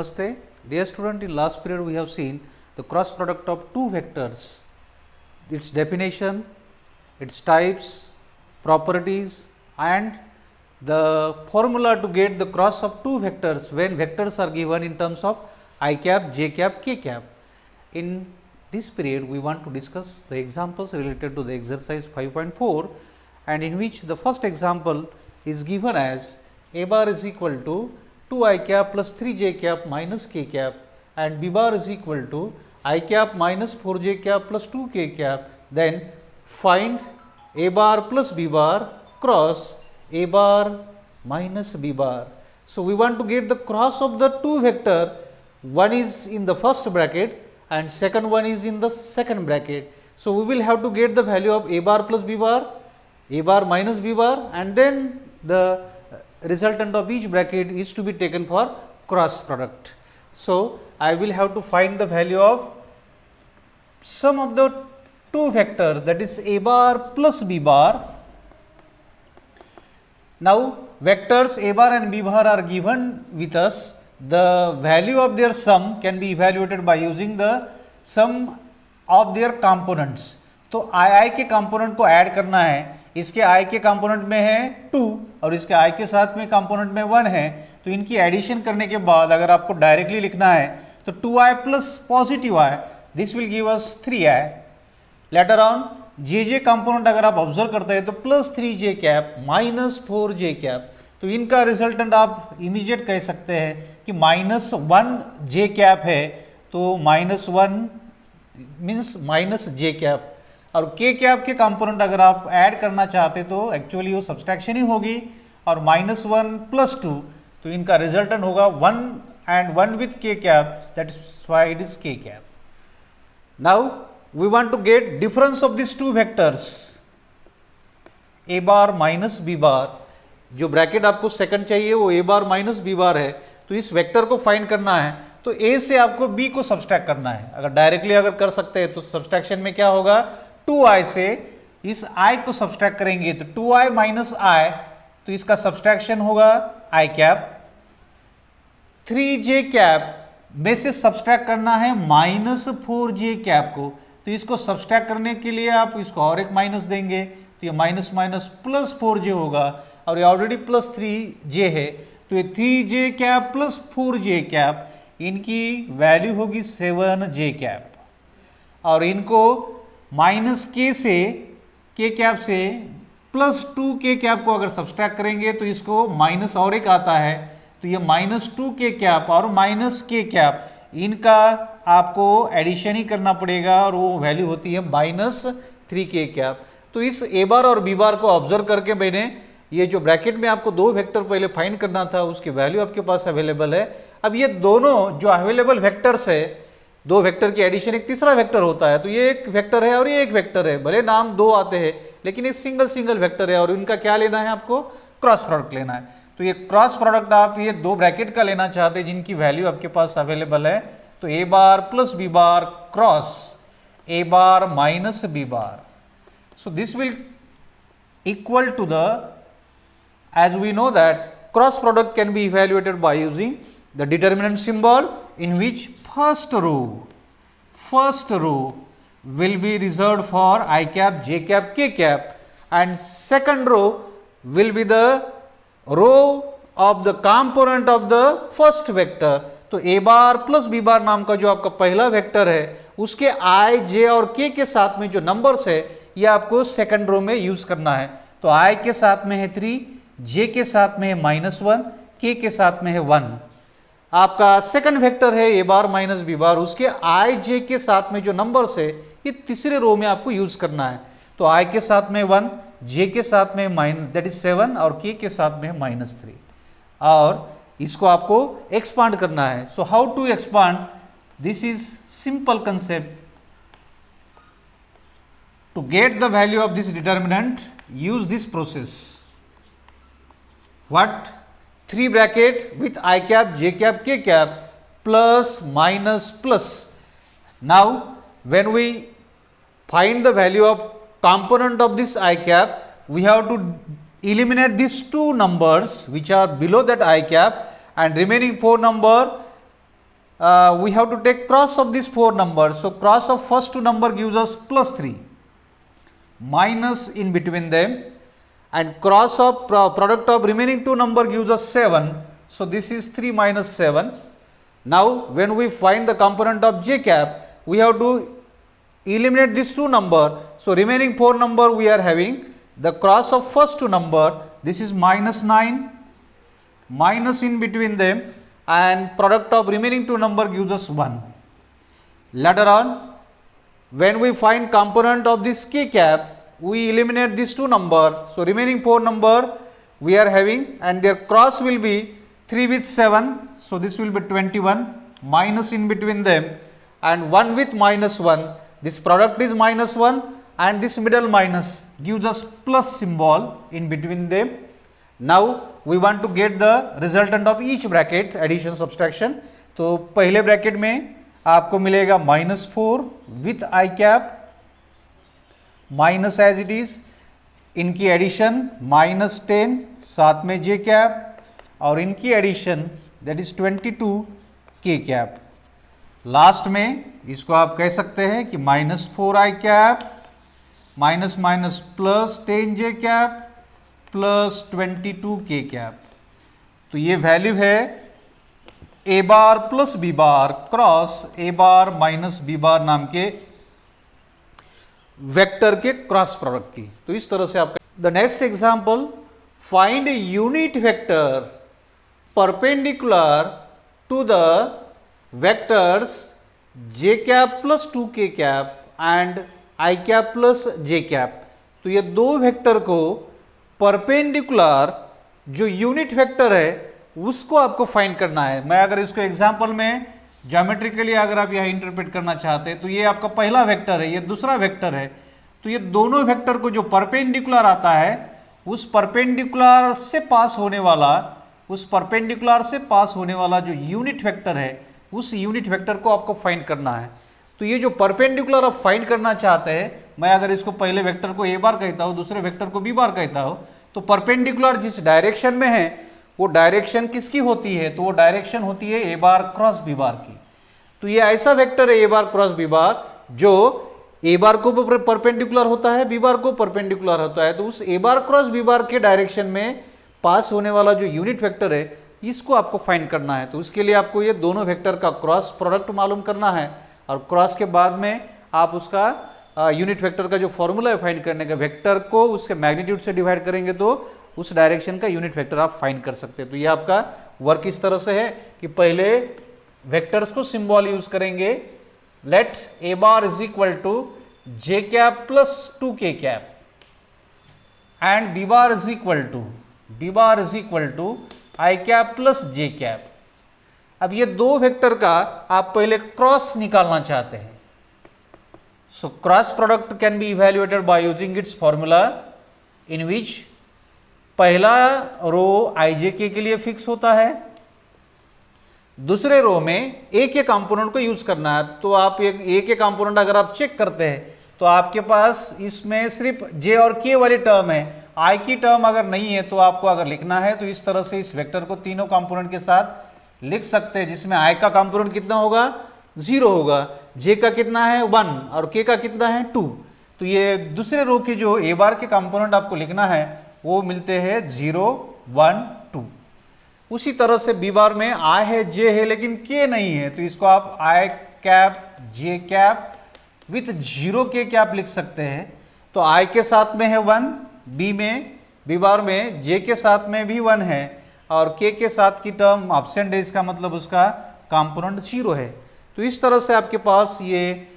Namaste. Dear student, in last period we have seen the cross product of two vectors, its definition, its types, properties and the formula to get the cross of two vectors when vectors are given in terms of I cap, j cap, k cap. In this period we want to discuss the examples related to the exercise 5.4 and in which the first example is given as a bar is equal to 2 I cap plus 3 j cap minus k cap and b bar is equal to I cap minus 4 j cap plus 2 k cap. Then find a bar plus b bar cross a bar minus b bar. So, we want to get the cross of the two vector, one is in the first bracket and second one is in the second bracket. So, we will have to get the value of a bar plus b bar, a bar minus b bar and then the resultant of each bracket is to be taken for cross product. So, I will have to find the value of sum of the two vectors, that is a bar plus b bar. Now, vectors a bar and b bar are given with us. The value of their sum can be evaluated by using the sum of their components. तो आई के component को add करना है, इसके आई के component में है 2 और इसके आई के साथ में कंपोनेंट में 1 है, तो इनकी एडिशन करने के बाद अगर आपको डायरेक्टली लिखना है तो 2i plus positive I this will give us 3i. Later on J component अगर आप ऑब्जर्व करते हैं तो plus 3j cap minus 4j cap, तो इनका रिजल्टेंट आप इमीडिएट कह सकते हैं कि माइनस 1j कैप है, तो minus 1 means minus j cap और k कैप के कंपोनेंट अगर आप ऐड करना चाहते तो एक्चुअली वो सब्सट्रैक्शन ही होगी और माइनस 1 प्लस 2, तो इनका रिजल्टेंट होगा 1 and 1 with k cap, that is why it is k cap. Now we want to get difference of these two vectors a bar minus b bar. जो bracket आपको second चाहिए वो a bar minus b bar है, तो इस vector को find करना है तो a से आपको b को सब्सट्रैक्ट करना है. अगर डायरेक्टली अगर कर सकते हैं तो सब्सट्रैक्शन में क्या होगा, 2i से इस i को सब्सट्रैक्ट करेंगे तो 2i माइनस i, तो इसका सब्सट्रैक्शन होगा i कैप. 3j कैप में से सब्सट्रैक्ट करना है माइनस 4j कैप को, तो इसको सब्सट्रैक्ट करने के लिए आप इसको और एक माइनस देंगे तो ये माइनस माइनस प्लस 4j होगा और ये ऑलरेडी प्लस 3j है, तो ये 3j cap plus 4j cap इनकी वैल्यू होगी 7j कैप और इनको माइनस k से k कैप से प्लस 2k कैप को अगर सब्सट्रैक्ट करेंगे तो इसको माइनस और एक आता है, तो ये माइनस 2k कैप और माइनस k कैप इनका आपको एडिशन ही करना पड़ेगा और वो वैल्यू होती है माइनस 3k कैप. तो इस a बार और b बार को ऑब्जर्व करके मैंने ये जो ब्रैकेट में आपको दो वेक्टर पहले फाइंड करना था उसकी वैल्यू आपके पास अवेलेबल है. अब ये दोनों जो अवेलेबल वेक्टर्स है, दो वेक्टर की एडिशन एक तीसरा वेक्टर होता है, तो ये एक वेक्टर है और ये एक वेक्टर है, भले नाम दो आते हैं लेकिन ये सिंगल वेक्टर है और इनका क्या लेना है, आपको क्रॉस प्रोडक्ट लेना है. तो ये क्रॉस प्रोडक्ट आप ये दो ब्रैकेट का लेना चाहते हैं जिनकी वैल्यू आपके पास अवेलेबल है, तो a bar plus b bar cross a bar minus b bar. So this will equal to the, as we know that cross product can be evaluated by using the determinant symbol in which first row will be reserved for I cap, j cap, k cap and second row will be the row of the component of the first vector. तो a bar plus b बार नाम का जो आपका पहला vector है उसके i, j और k के साथ में जो नंबर्स है ये आपको सेकंड रो में यूज करना है. तो i के साथ में है 3, j के साथ में है माइनस 1, k के साथ में है 1. आपका सेकंड वेक्टर है a बार माइनस b बार, उसके i, j के साथ में जो नंबर्स है ये तीसरे रो में आपको यूज करना है. तो i के साथ में 1, j के साथ में माइनस दैट इज 7 और k के साथ में माइनस 3 और इसको आपको एक्सपांड करना है. So how to expand, this is simple concept. To get the value of this determinant use this process. What? 3 bracket with I cap, j cap, k cap plus minus plus. Now when we find the value of component of this I cap, we have to eliminate these two numbers which are below that I cap and remaining 4 number we have to take cross of these 4 numbers. So cross of first 2 number gives us +3, minus in between them, and cross of product of remaining 2 number gives us 7. So this is 3 minus 7. Now when we find the component of j cap, we have to eliminate these 2 number. So remaining 4 number we are having the cross of first 2 number, this is -9, minus in between them, and product of remaining 2 number gives us 1. Later on, when we find component of this k cap, we eliminate these 2 number. So remaining 4 number we are having, and their cross will be 3 with 7. So this will be 21, minus in between them, and 1 with -1. This product is -1, and this middle minus gives us plus symbol in between them. Now we want to get the resultant of each bracket, addition subtraction. तो पहले bracket में आपको मिलेगा -4 with I cap, minus as it is, इनकी addition -10 साथ में जे cap, और इनकी addition that is 22 k cap. Last में इसको आप कह सकते हैं कि -4 i cap minus minus +10 j cap +22 k cap. तो ये वैल्यू है a bar plus b bar cross a bar minus b bar नाम के वेक्टर के क्रॉस प्रोडक्ट की. तो इस तरह से आपका the next example, find a unit vector perpendicular to the vectors J cap plus 2 K cap and I cap plus J cap. तो ये दो वेक्टर को परपेंडिकुलर जो यूनिट वेक्टर है उसको आपको फाइंड करना है. मैं अगर इसको एग्जांपल में ज्योमेट्रिकली अगर आप यह इंटरप्रेट करना चाहते हैं, तो ये आपका पहला वेक्टर है, ये दूसरा वेक्टर है. तो ये दोनों वेक्टर को जो परपेंडिकुलर आता है, उस परपेंडिकुलर से पास होने वाला जो यूनिट वेक्टर है, उस यूनिट वेक्टर को आपको फाइंड करना है. तो ये जो परपेंडिकुलर आप फाइंड करना चाहते हैं, मैं अगर इसको पहले वेक्टर को ए बार कहता हूं, दूसरे वेक्टर को बी बार कहता हूं, तो परपेंडिकुलर जिस डायरेक्शन में है वो डायरेक्शन किसकी होती है? तो वो डायरेक्शन होती है ए बार क्रॉस बी बार की. तो ये ऐसा वेक्टर है ए बार क्रॉस बी बार जो ए बार को परपेंडिकुलर होता है, बी बार को परपेंडिकुलर होता है. तो उस ए बार क्रॉस बी बार के डायरेक्शन में पास होने वाला जो यूनिट वेक्टर है, इसको आपको फाइंड करना है. तो उसके लिए आपको ये दोनों वेक्टर का क्रॉस प्रोडक्ट मालूम करना है, और क्रॉस के बाद में आप उसका यूनिट वेक्टर का जो फॉर्मूला है फाइंड करने का, वेक्टर को उसके मैग्नीट्यूड से डिवाइड करेंगे तो उस डायरेक्शन का यूनिट वेक्टर आप फाइंड कर सकते हैं. तो ये आपका वर्क इस तरह से है कि पहले वेक्टर्स को सिंबल यूज करेंगे. Let A bar is equal to J cap plus 2 K cap and B bar is equal to I cap plus J cap. अब ये दो वेक्टर का आप पहले क्रॉस निकालना चाहते हैं. So cross product can be evaluated by using its formula in which पहला रो आई जे के लिए फिक्स होता है, दूसरे रो में ए के कंपोनेंट को यूज करना है. तो आप ए के कंपोनेंट अगर आप चेक करते हैं तो आपके पास इसमें सिर्फ जे और के वाली टर्म है, आई की टर्म अगर नहीं है. तो आपको अगर लिखना है तो इस तरह से इस वेक्टर को तीनों कंपोनेंट के साथ लिख सकते हैं, जिसमें आई का कंपोनेंट कितना होगा? 0 होगा, जे का कितना है? 1, और के का कितना है? 2. तो ये दूसरे रो के जो ए बार के कंपोनेंट आपको लिखना है वो मिलते हैं 0, 1, 2. उसी तरह से बी बार में आई है, जे है, लेकिन के नहीं है. तो इसको आप आई कैप जे कैप विथ 0 के कैप लिख सकते हैं. तो आई के साथ में है 1, बी बार में जे के साथ में भी 1 है, और के साथ की टर्म एब्सेंट है, इसका मतलब उसका कंपोनेंट 0 है. तो इस तरह से आपके पास ये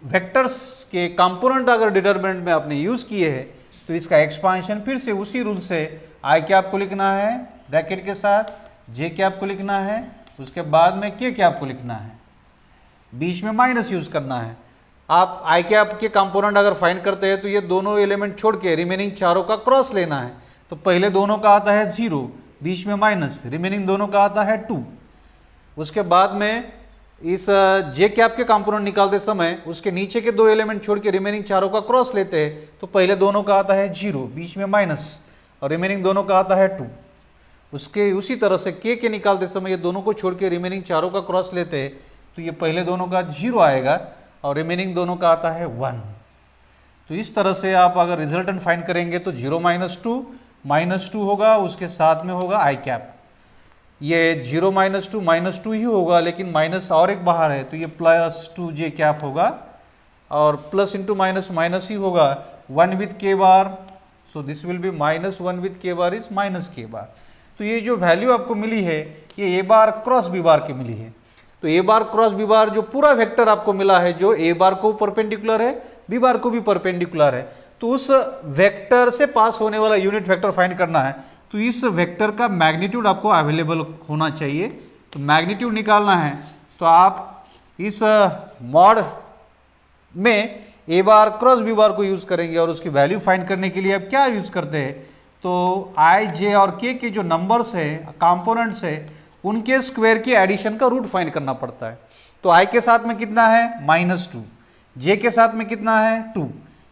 वेक्टर्स के कंपोनेंट अगर डिटरमिनेंट में आपने यूज किए हैं, तो इसका एक्सपांशन फिर से उसी रूल से आई कैप को लिखना है ब्रैकेट के साथ, जे कैप को लिखना है, उसके बाद में के कैप को लिखना है, बीच में माइनस यूज करना है. आप आई कैप के कंपोनेंट अगर फाइंड करते हैं तो ये दोनों एलिमेंट छोड़ के रिमेनिंग चारों का क्रॉस लेना है. तो पहले दोनों का आता है 0, बीच में माइनस, रिमेनिंग दोनों का आता है 2. उसके बाद में इस जे कैप के कंपोनेंट निकालते समय उसके नीचे के दो एलिमेंट छोड़ के रिमेनिंग चारों का क्रॉस लेते हैं. तो पहले दोनों का आता है 0, बीच में माइनस, और रिमेनिंग दोनों का आता है 2. उसके उसी तरह से के निकालते समय ये दोनों को छोड़ के रिमेनिंग चारों का क्रॉस लेते हैं तो ये पहले दोनों का 0 आएगा और रिमेनिंग दोनों का आता है 1। तो इस तरह से आप अगर रिजल्टेंट फाइंड करेंगे तो 0 माइनस टू होगा, उसके साथ में होगा आई कैप। ये 0 माइनस टू ही होगा, लेकिन माइनस और एक बाहर है तो ये प्लस 2j कैप होगा, और प्लस इंटू माइनस माइनस ही होगा, 1 with k bar, so this will be -1 with k bar is minus के बार। तो ये जो वैल्यू आपको मिली है ये ए बार क्रॉस बी बार की मिली है। तो ए बार क्रॉस बी बार जो पूरा वेक्टर आपको मिला है, जो ए बार को परपेंडिकुलर है, बी बार को भी परपेंडिकुलर है, तो उस वेक्टर से पास होने वाला यूनिट वेक्टर फाइंड करना है। तो इस वेक्टर का मैग्नीट्यूड आपको अवेलेबल होना चाहिए। तो मैग्नीट्यूड निकालना है तो आप इस मॉड में ए बार क्रॉस बी बार को यूज करेंगे, और उसकी वैल्यू फाइंड करने के लिए आप क्या यूज करते हैं, तो आई जे और के जो नंबर्स है, कंपोनेंट्स है, उनके स्क्वायर के एडिशन का रूट फाइंड करना पड़ता है। तो आई के साथ में कितना है -2, जे के साथ में कितना है 2,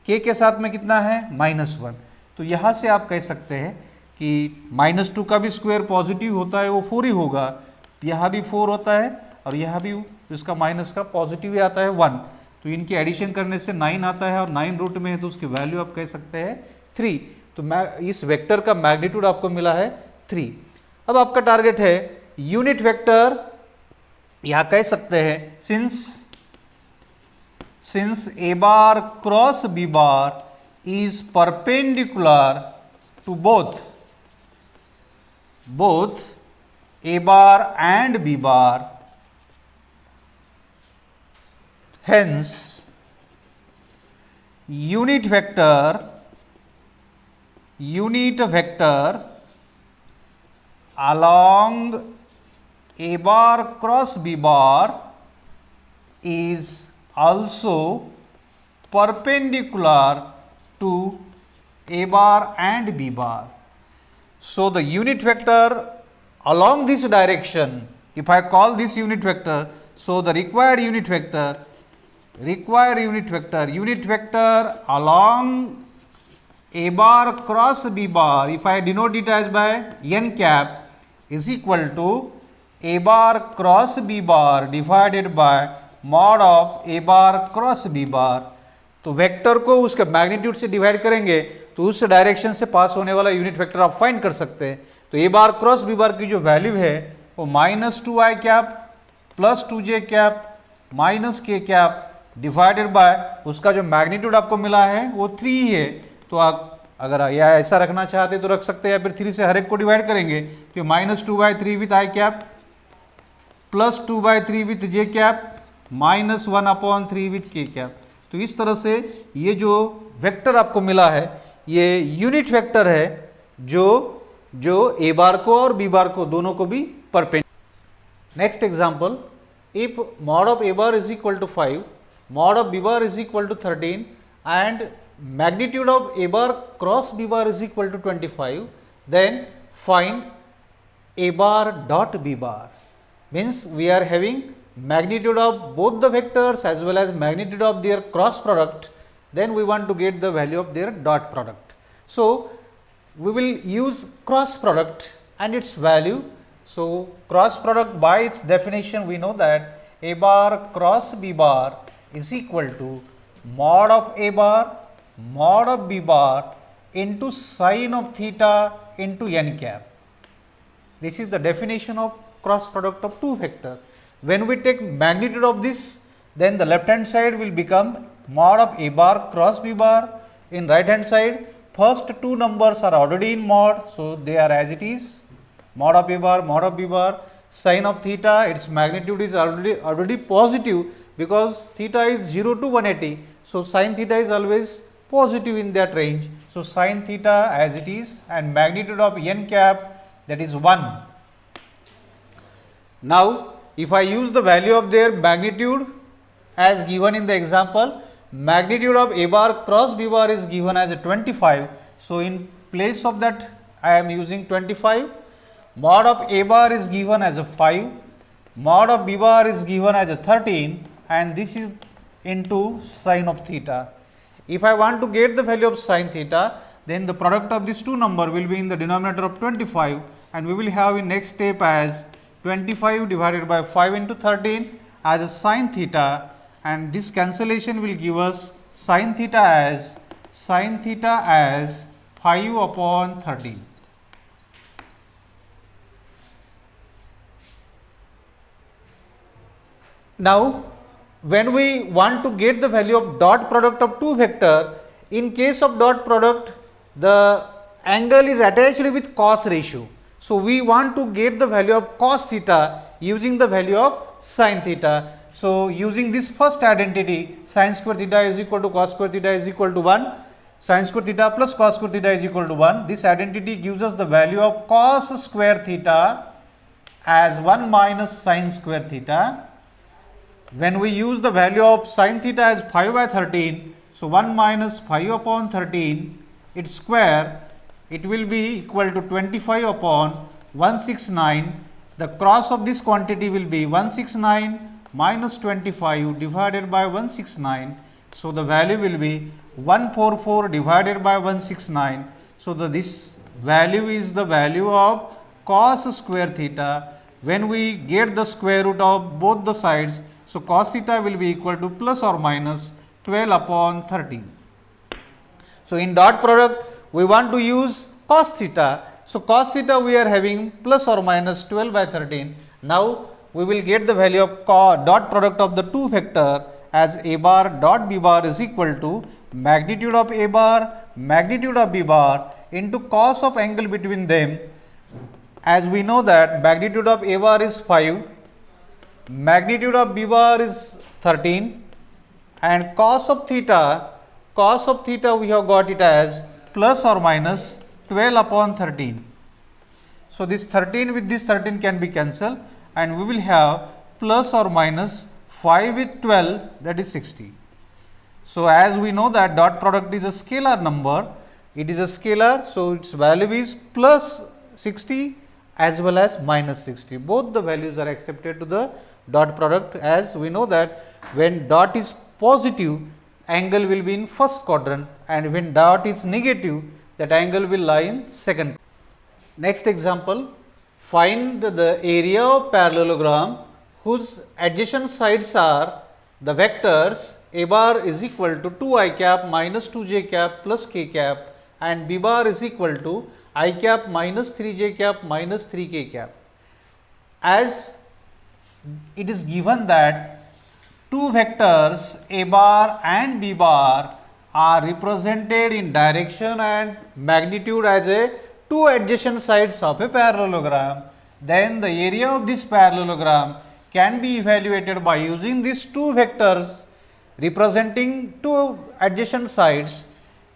के साथ में कितना है -1। तो यहां से आप कह सकते हैं कि -2 का भी स्क्वायर पॉजिटिव होता है, वो 4 ही होगा, यहाँ भी 4 होता है, और यहाँ भी इसका माइनस का पॉजिटिव ही आता है 1। तो इनकी एडिशन करने से 9 आता है, और 9 रूट में है तो उसकी वैल्यू आप कह सकते हैं 3। तो इस वेक्टर का मैग्नीट्यूड आपको मिला है 3। अब आपका टारगेट है यूनिट वेक्टर, यहां कह सकते हैं since A bar cross B bar is perpendicular to both a bar and b bar, hence unit vector along a bar cross b bar is also perpendicular to a bar and b bar. So the unit vector along this direction, if I call this unit vector, so the required unit vector along a bar cross b bar, if I denote it as by n cap, is equal to a bar cross b bar divided by mod of a bar cross b bar. तो vector को उसके magnitude से divide करेंगे तो उस direction से पास होने वाला यूनिट वेक्टर आप फाइंड कर सकते हैं। तो ए बार क्रॉस बी बार की जो वैल्यू है वो -2i cap plus 2j cap minus के कैप डिवाइडेड बाय उसका जो मैग्नीट्यूड आपको मिला है वो 3 ही है। तो आप अगर या ऐसा रखना चाहते तो रख सकते हैं, या फिर 3 से हर एक को डिवाइड करेंगे तो -2/3 with I cap plus 2/3 with J cap -1/3 with के कैप। तो इस तरह से ये जो वेक्टर आपको मिला है ये यूनिट वेक्टर है जो ए बार को और बी बार को दोनों को भी perpendicular. Next example, if mod of a bar is equal to 5, mod of b bar is equal to 13 and magnitude of a bar cross b bar is equal to 25, then find a bar dot b bar. Means we are having magnitude of both the vectors as well as magnitude of their cross product, then we want to get the value of their dot product. So we will use cross product and its value. So cross product by its definition we know that a bar cross b bar is equal to mod of a bar mod of b bar into sine of theta into n cap. This is the definition of cross product of two vectors. When we take magnitude of this, then the left hand side will become mod of a bar cross b bar. In right hand side, first two numbers are already in mod, so they are as it is, mod of a bar mod of b bar. Sine of theta, its magnitude is already positive because theta is 0 to 180, so sine theta is always positive in that range. So sine theta as it is, and magnitude of n cap, that is 1. Now if I use the value of their magnitude as given in the example, magnitude of a bar cross b bar is given as a 25. So in place of that I am using 25. Mod of a bar is given as a 5, mod of b bar is given as a 13, and this is into sine of theta. If I want to get the value of sine theta, then the product of these two number will be in the denominator of 25, and we will have in next step as 25 divided by 5 into 13 as a sin theta, and this cancellation will give us sin theta as 5 upon 13. Now, when we want to get the value of dot product of two vector, in case of dot product, the angle is attached with cos ratio. So, we want to get the value of cos theta using the value of sin theta. So, using this first identity, sin square theta is equal to cos square theta is equal to 1, sin square theta plus cos square theta is equal to 1. This identity gives us the value of cos square theta as 1 minus sin square theta. When we use the value of sin theta as 5 by 13, so 1 minus 5 upon 13, its square, it will be equal to 25 upon 169. The cross of this quantity will be 169 minus 25 divided by 169. So, the value will be 144 divided by 169. So, this value is the value of cos square theta. When we get the square root of both the sides, so cos theta will be equal to plus or minus 12 upon 13. So, in dot product we want to use cos theta. So, cos theta we are having plus or minus 12 by 13. Now, we will get the value of dot product of the two vector as a bar dot b bar is equal to magnitude of a bar magnitude of b bar into cos of angle between them. As we know that magnitude of a bar is 5, magnitude of b bar is 13, and cos of theta we have got it as plus or minus 12 upon 13. So, this 13 with this 13 can be cancelled, and we will have plus or minus 5 with 12, that is 60. So, as we know that dot product is a scalar number, it is a scalar, so its value is plus 60 as well as minus 60. Both the values are accepted to the dot product, as we know that when dot is positive, angle will be in first quadrant, and when dot is negative, that angle will lie in second. Next example, find the area of parallelogram whose adjacent sides are the vectors a bar is equal to 2 I cap minus 2 j cap plus k cap, and b bar is equal to I cap minus 3 j cap minus 3 k cap. As it is given that two vectors a bar and b bar are represented in direction and magnitude as a two adjacent sides of a parallelogram, then the area of this parallelogram can be evaluated by using these two vectors representing two adjacent sides.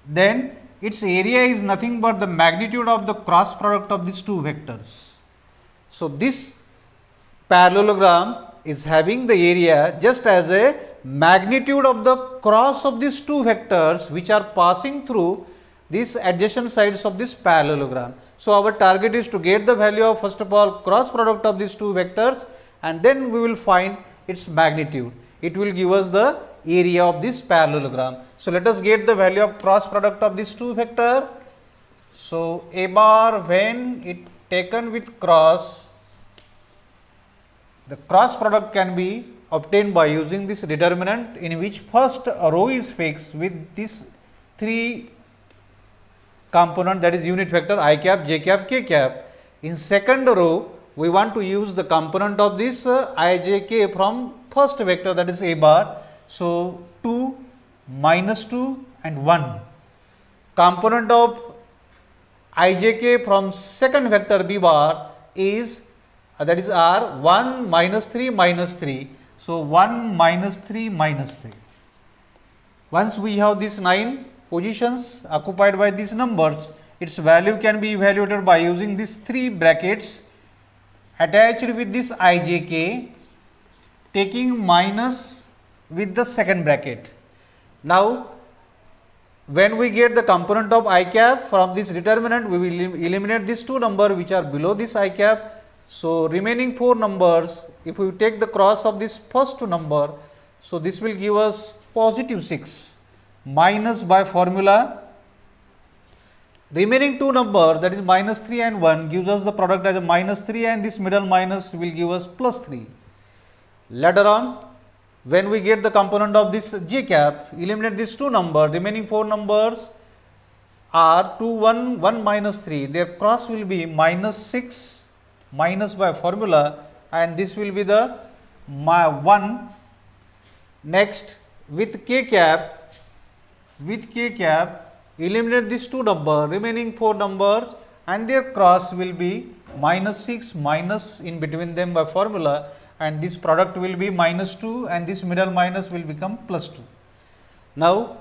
Then its area is nothing but the magnitude of the cross product of these two vectors. So, this parallelogram is having the area just as a magnitude of the cross of these two vectors which are passing through these adjacent sides of this parallelogram. So, our target is to get the value of first of all cross product of these two vectors, and then we will find its magnitude. It will give us the area of this parallelogram. So, let us get the value of cross product of these two vector. So, a bar when it taken with cross, the cross product can be obtained by using this determinant in which first row is fixed with this three component, that is unit vector I cap, j cap, k cap. In second row we want to use the component of this I, j, k from first vector, that is a bar. So, 2, minus 2 and 1. Component of I, j, k from second vector b bar is that is r 1 minus 3 minus 3. So, 1 minus 3 minus 3. Once we have these 9 positions occupied by these numbers, its value can be evaluated by using these 3 brackets attached with this I, j, k, taking minus with the second bracket. Now, when we get the component of I cap from this determinant, we will eliminate these two numbers which are below this I cap. So, remaining 4 numbers, if we take the cross of this first number, so this will give us positive 6 minus by formula Remaining two numbers, that is minus 3 and 1, gives us the product as a minus 3, and this middle minus will give us plus 3. Later on, when we get the component of this j cap, eliminate these two numbers, remaining four numbers are 2, 1, 1 minus 3. Their cross will be minus 6 minus by formula, and this will be the 1. Next, with k cap, eliminate these two numbers, remaining four numbers, and their cross will be minus 6 minus in between them by formula, and this product will be minus 2, and this middle minus will become plus 2. Now,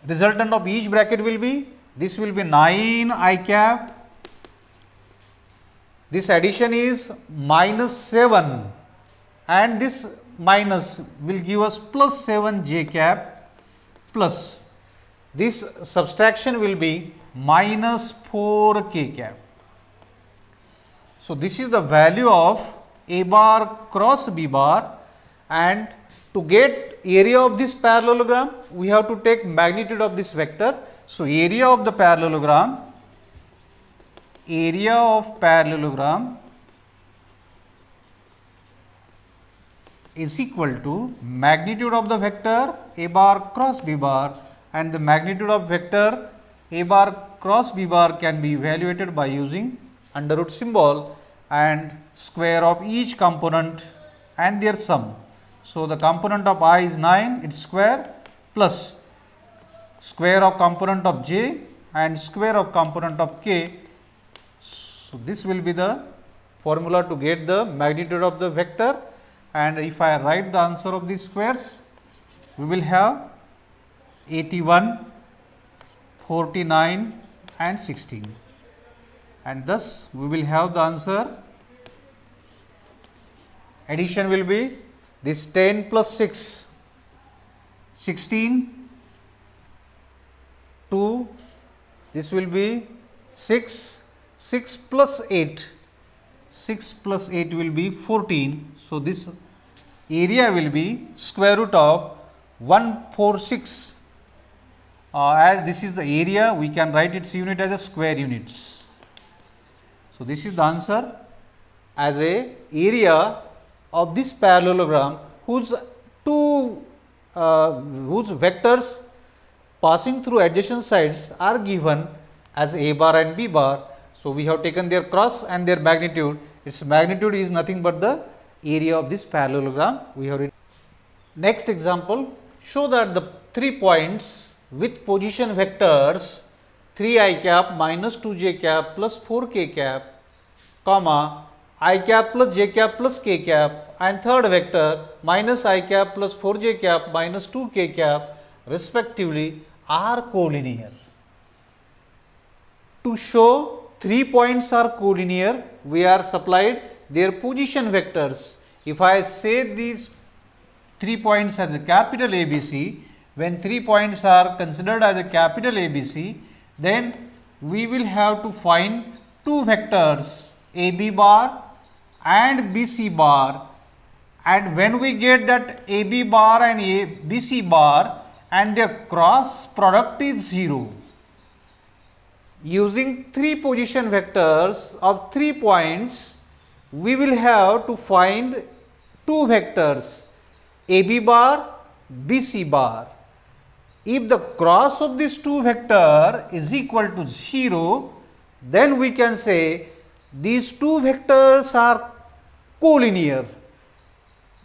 resultant of each bracket will be, this will be 9 I cap, this addition is minus 7, and this minus will give us plus 7 j cap, plus this subtraction will be minus 4 k cap. So, this is the value of A bar cross B bar, and to get area of this parallelogram, we have to take magnitude of this vector. So, area of parallelogram is equal to magnitude of the vector A bar cross B bar, and the magnitude of vector A bar cross B bar can be evaluated by using under root symbol and square of each component and their sum. So, the component of I is 9, its square, plus square of component of j and square of component of k. So, this will be the formula to get the magnitude of the vector, and if I write the answer of these squares, we will have 81, 49 and 16, and thus we will have the answer. Addition will be this 10 plus 6, 16, 2, this will be 6, 6 plus 8, 6 plus 8 will be 14. So, this area will be square root of 146. As this is the area, we can write its unit as a square units. So, this is the answer as a area of this parallelogram whose vectors passing through adjacent sides are given as A bar and B bar. So, we have taken their cross and their magnitude. Its magnitude is nothing but the area of this parallelogram. We have written. Next example, show that the 3 points with position vectors 3 I cap minus 2 j cap plus 4 k cap, comma I cap plus j cap plus k cap, and third vector minus I cap plus 4 j cap minus 2 k cap respectively are collinear. To show 3 points are collinear, we are supplied their position vectors. If I say these 3 points as a capital ABC, when 3 points are considered as a capital ABC, then we will have to find two vectors AB bar and BC bar, and when we get that AB bar and BC bar and their cross product is 0, using 3 position vectors of 3 points, we will have to find two vectors AB bar, BC bar. If the cross of these two vector is equal to 0, then we can say these two vectors are collinear.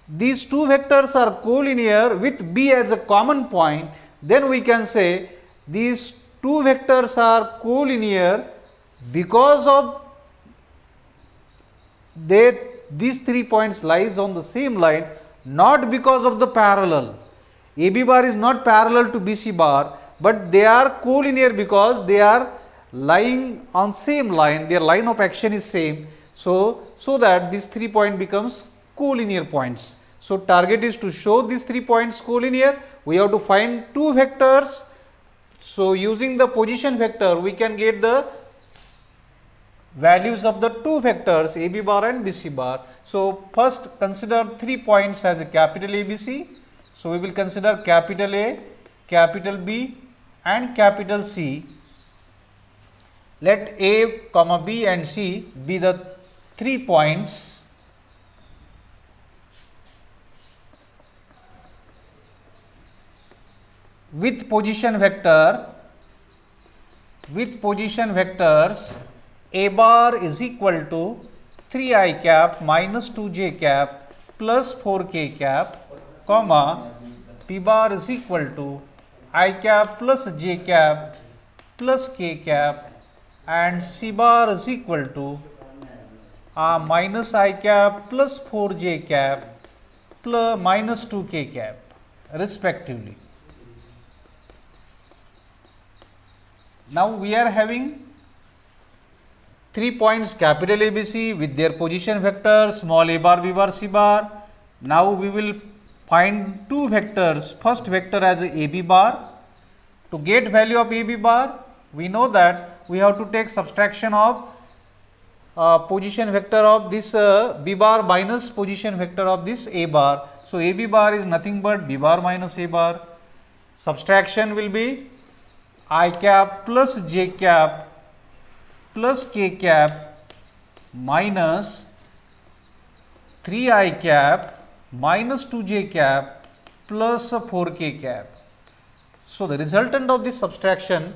These two vectors are collinear with B as a common point, then we can say these two vectors are collinear because of these 3 points lies on the same line, not because of the parallel. AB bar is not parallel to BC bar, but they are collinear because they are lying on same line, their line of action is same. So that this 3 point becomes collinear points. So, target is to show these 3 points collinear. We have to find two vectors. So, using the position vector, we can get the values of the two vectors AB bar and BC bar. So, first consider 3 points as a capital ABC. So, we will consider capital A, capital B and capital C. Let A, comma B and C be the 3 points with position vectors A bar is equal to 3 I cap minus 2j cap plus 4k cap, comma P bar is equal to I cap plus j cap plus k cap, and C bar is equal to minus I cap plus 4j cap plus minus 2k cap respectively. Now we are having 3 points capital ABC with their position vectors small a bar, b bar, c bar. Now we will find 2 vectors. First vector as a AB bar. To get value of AB bar, we know that we have to take subtraction of position vector of this b bar minus position vector of this a bar. So AB bar is nothing but b bar minus a bar. Subtraction will be I cap plus j cap plus k cap minus 3I cap minus 2j cap plus 4k cap. So the resultant of this subtraction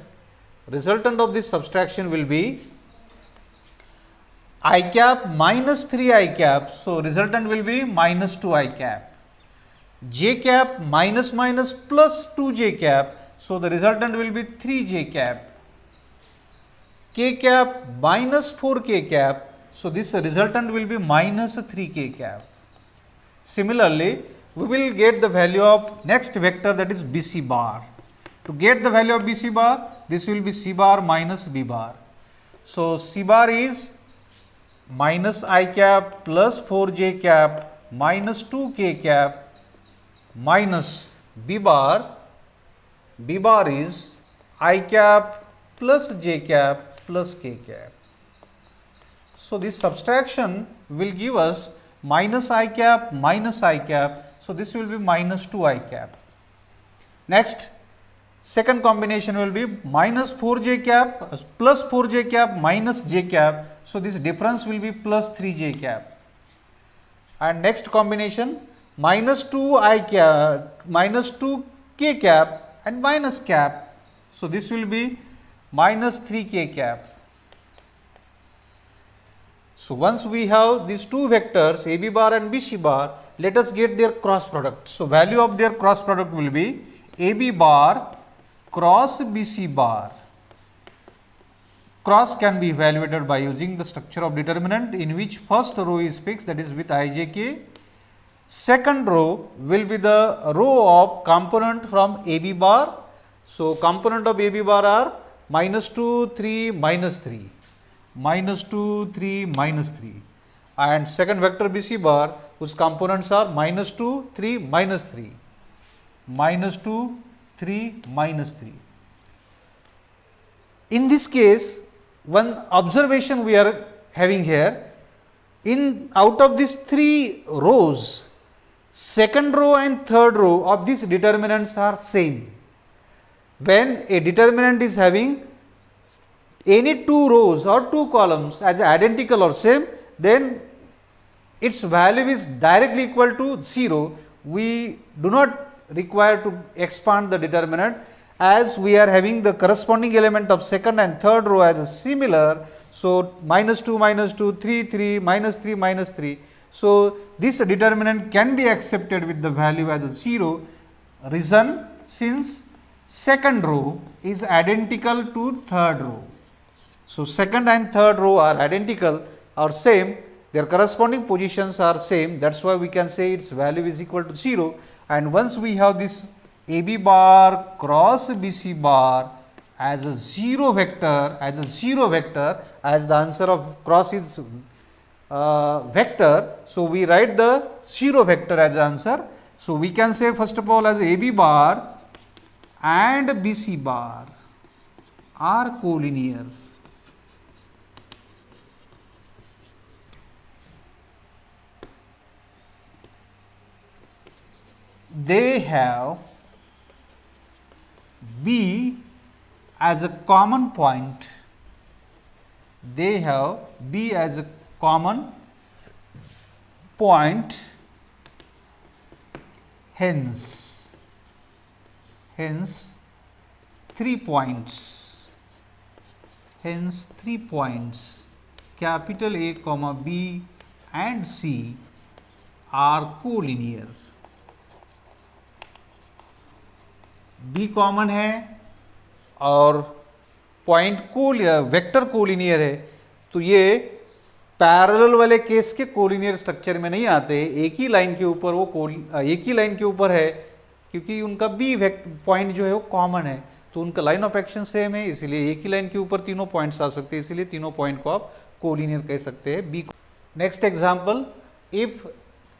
will be I cap minus 3I cap. So resultant will be minus 2I cap. J cap minus plus 2j cap. So the resultant will be 3j cap. K cap minus 4k cap. So this resultant will be minus 3k cap. Similarly, we will get the value of next vector, that is BC bar. To get the value of BC bar, this will be C bar minus B bar. So C bar is minus I cap plus 4j cap minus 2k cap minus B bar. B bar is I cap plus j cap plus k cap. So this subtraction will give us minus I cap minus I cap. So this will be minus 2I cap. Next, second combination will be minus 4j cap plus 4j cap minus j cap. So this difference will be plus 3j cap. And next combination minus 2I cap minus 2k cap and minus cap. So this will be minus 3k cap. So once we have these 2 vectors AB bar and BC bar, let us get their cross product. So value of their cross product will be AB bar cross BC bar. Cross can be evaluated by using the structure of determinant, in which first row is fixed, that is with ijk. Second row will be the row of component from AB bar. So component of AB bar are minus 2, 3, minus 3, minus 2, 3, minus 3, and second vector BC bar whose components are minus 2, 3, minus 3, minus 2, 3, minus 3. In this case, one observation we are having here, in out of these 3 rows, second row and third row of these determinants are same. When a determinant is having any 2 rows or 2 columns as identical or same, then its value is directly equal to 0. We do not require to expand the determinant, as we are having the corresponding element of second and third row as a similar. So minus 2, minus 2, 3, 3, minus 3, minus 3. So this determinant can be accepted with the value as a 0. Reason, since second row is identical to third row. So second and third row are identical or same, their corresponding positions are same, that is why we can say its value is equal to 0. And once we have this AB bar cross BC bar as a 0 vector, as the answer of cross is vector, so we write the 0 vector as answer. So we can say first of all as AB bar and BC bar are collinear. They have B as a common point they have B as a common point, hence 3 points, capital A comma B and C are collinear. B common है और point vector collinear है, तो ये parallel वाले case के collinear structure में नहीं आते, एक ही लाइन के ऊपर एक ही लाइन के ऊपर है, क्योंकि उनका बी पॉइंट जो है वो कॉमन है, तो उनका लाइन ऑफ एक्शन सेम है, इसीलिए एक ही लाइन के ऊपर तीनों पॉइंट्स आ सकते हैं, इसीलिए तीनों पॉइंट को आप कोलिनियर कह सकते हैं B. Next example, if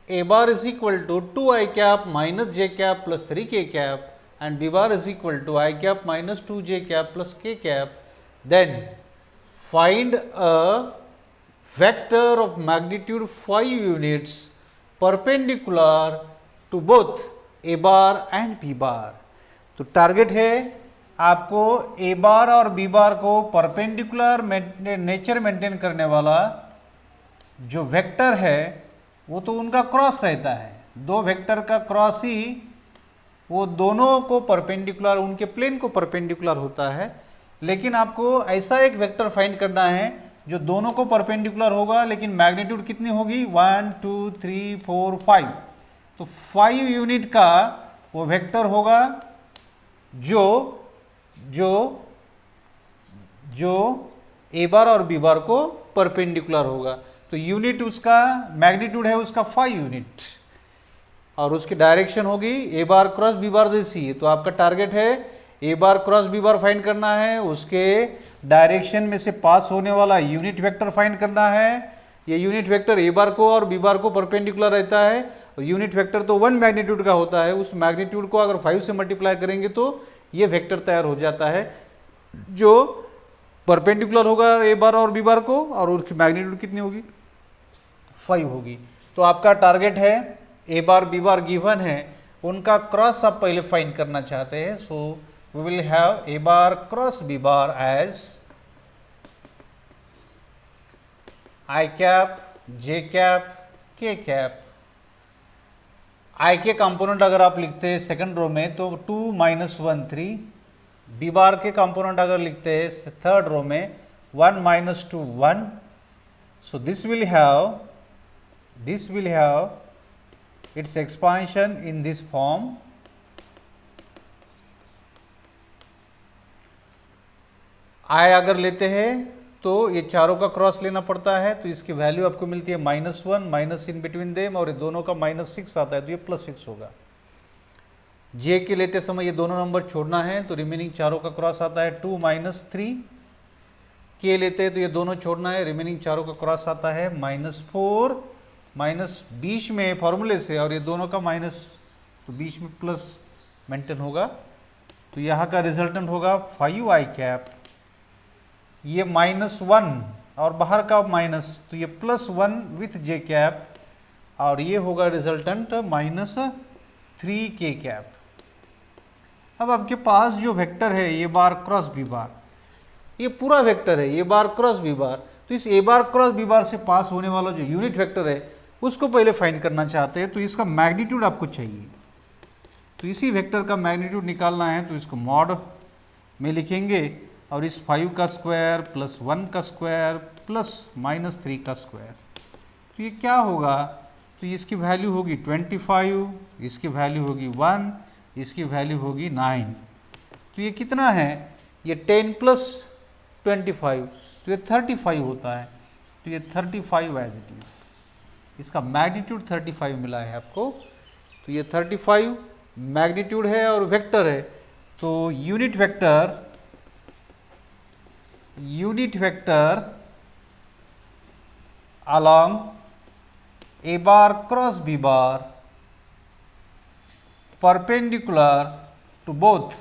a bar is equal to 2i cap minus j cap plus 3k cap and b bar is equal to I cap minus 2j cap plus k cap, then find a vector of magnitude 5 units perpendicular to both a bar and b bar। तो target है आपको a बार और b बार को perpendicular nature maintain करने वाला जो vector है वो तो उनका क्रॉस रहता है, दो वेक्टर का क्रॉस ही वो दोनों को परपेंडिकुलर, उनके प्लेन को परपेंडिकुलर होता है, लेकिन आपको ऐसा एक वेक्टर फाइंड करना है जो दोनों को परपेंडिकुलर होगा, लेकिन मैग्नीट्यूड कितनी होगी 1 2 3 4 5, तो 5 यूनिट का वो वेक्टर होगा जो जो जो ए बार और बी बार को परपेंडिकुलर होगा, तो यूनिट उसका मैग्नीट्यूड है उसका 5 यूनिट और उसकी डायरेक्शन होगी ए बार क्रॉस बी बार जैसी है। तो आपका टारगेट है a bar cross B bar find करना है, उसके डायरेक्शन में से पास होने वाला यूनिट वेक्टर फाइंड करना है। ये यूनिट वेक्टर ए बार को और बी बार को परपेंडिकुलर रहता है और यूनिट वेक्टर तो 1 मैग्नीट्यूड का होता है, उस मैग्नीट्यूड को अगर 5 से मल्टीप्लाई करेंगे तो ये वेक्टर तैयार हो जाता है जो परपेंडिकुलर होगा ए बार और बी बार को, और उसकी मैग्नीट्यूड कितनी होगी 5 होगी। तो आपका टारगेट है a bar B bar given है, उनका क्रॉस आप पहले फाइंड करना चाहते हैं। So we will have A bar cross B bar as I cap J cap K cap. I के कंपोनेंट अगर आप लिखते हैं सेकंड रो में तो 2 -1 3, बी बार के कंपोनेंट अगर लिखते हैं थर्ड रो में 1 -2 1। So this will have its expansion in this form, I अगर लेते हैं तो ये चारों का क्रॉस लेना पड़ता है, तो इसकी वैल्यू आपको मिलती है -1 माइनस इन बिटवीन देम, और ये दोनों का -6 आता है तो ये +6 होगा। जे के लेते समय ये दोनों नंबर छोड़ना है तो रिमेनिंग चारों का क्रॉस आता है 2 -3, के लेते हैं तो ये दोनों छोड़ना है, रिमेनिंग चारों का क्रॉस आता है -4 माइनस बीच में फॉर्मूले से, और ये दोनों का माइनस तो बीच में प्लस मेंटेन होगा, तो यहाँ का रिजल्टेंट होगा 5i कैप, ये -1 और बाहर का माइनस तो ये +1 विथ जे कैप, और ये होगा रिजल्टेंट -3k कैप। अब आपके पास जो वेक्टर है ये बार क्रॉस बी बार, ये पूरा वेक्टर है ये बार क्रॉस बी बार, तो इस ए बार क्रॉस बी बार से पास होने वाला जो यूनिट वेक्टर है उसको पहले फाइंड करना चाहते हैं, तो इसका मैग्नीट्यूड आपको चाहिए। तो इसी वेक्टर का मैग्नीट्यूड निकालना है तो इसको मॉड में लिखेंगे, और इस 5 का स्क्वायर प्लस 1 का स्क्वायर प्लस -3 का स्क्वायर, तो ये क्या होगा, तो इसकी वैल्यू होगी 25, इसकी वैल्यू होगी 1, इसकी वैल्यू होगी 9, तो ये कितना है, ये 10 + 25 तो ये 35 होता है, तो ये 35 एज इट इज, इसका मैग्नीट्यूड 35 मिला है आपको, तो ये 35 मैग्नीट्यूड है और वेक्टर है, तो unit vector along a bar cross b bar perpendicular to both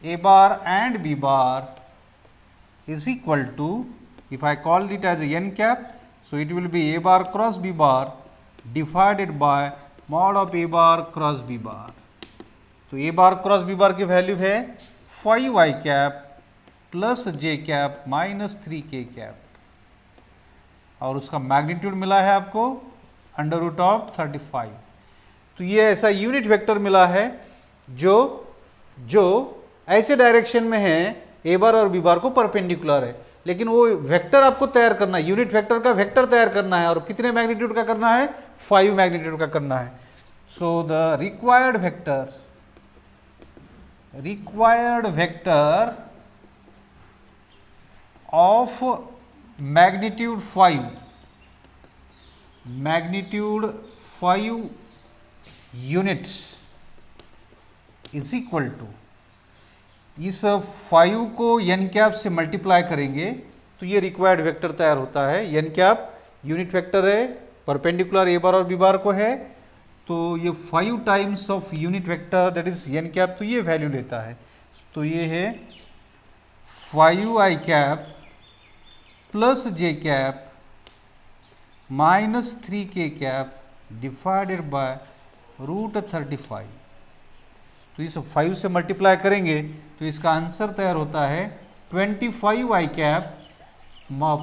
a bar and b bar is equal to, if I call it as a n cap, so it will be a bar cross b bar divided by mod of a bar cross b bar। तो a bar cross b bar की value है 5i cap plus J cap minus 3k cap, और उसका magnitude मिला है आपको under root of 35। तो ये ऐसा यूनिट वेक्टर मिला है जो ऐसे डायरेक्शन में है, ए बार और बी बार को परपेंडिकुलर है, लेकिन वो वेक्टर आपको तैयार करना है, यूनिट वेक्टर का वेक्टर तैयार करना है, और कितने मैग्नीट्यूड का करना है, 5 मैग्नीट्यूड का करना है। So the required vector of magnitude 5 units is equal to, इस 5 को n कैप से मल्टीप्लाई करेंगे तो ये रिक्वायर्ड वेक्टर तैयार होता है। n कैप यूनिट वेक्टर है, परपेंडिकुलर ए बार और बी बार को है, तो ये 5 times of unit vector that is n cap, तो ये वैल्यू लेता है। तो ये है 5i cap plus j cap minus 3k cap divided by root 35। तो इस 5 से मल्टीप्लाई करेंगे तो इसका आंसर तैयार होता है 25i cap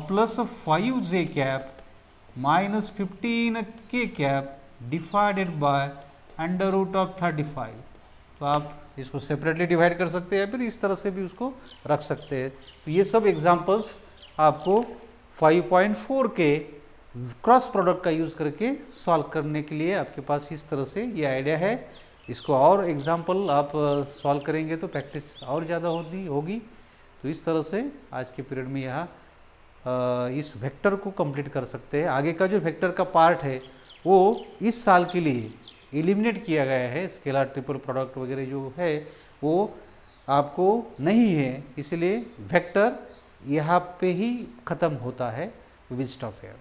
plus 5j cap minus 15k cap divided by under root of 35। तो आप इसको सेपरेटली डिवाइड कर सकते हैं, फिर इस तरह से भी उसको रख सकते हैं। तो ये सब एग्जांपल्स आपको 5.4 के क्रॉस प्रोडक्ट का यूज़ करके सॉल्व करने के लिए आपके पास इस तरह से ये आइडिया है। इसको और एग्जांपल आप सॉल्व करेंगे तो प्रैक्टिस और ज़्यादा होगी। तो इस तरह से आज के पीरियड में यहाँ इस वेक्टर को कंप्लीट कर सकते हैं। आगे का जो वेक्टर का पार्ट है वो इस साल के लिए एलिमिनेट किया गया है, स्केलर ट्रिपल प्रोडक्ट वगैरह जो है वो आपको नहीं है, इसलिए वेक्टर यहाँ पे ही ख़त्म होता है। We will stop here.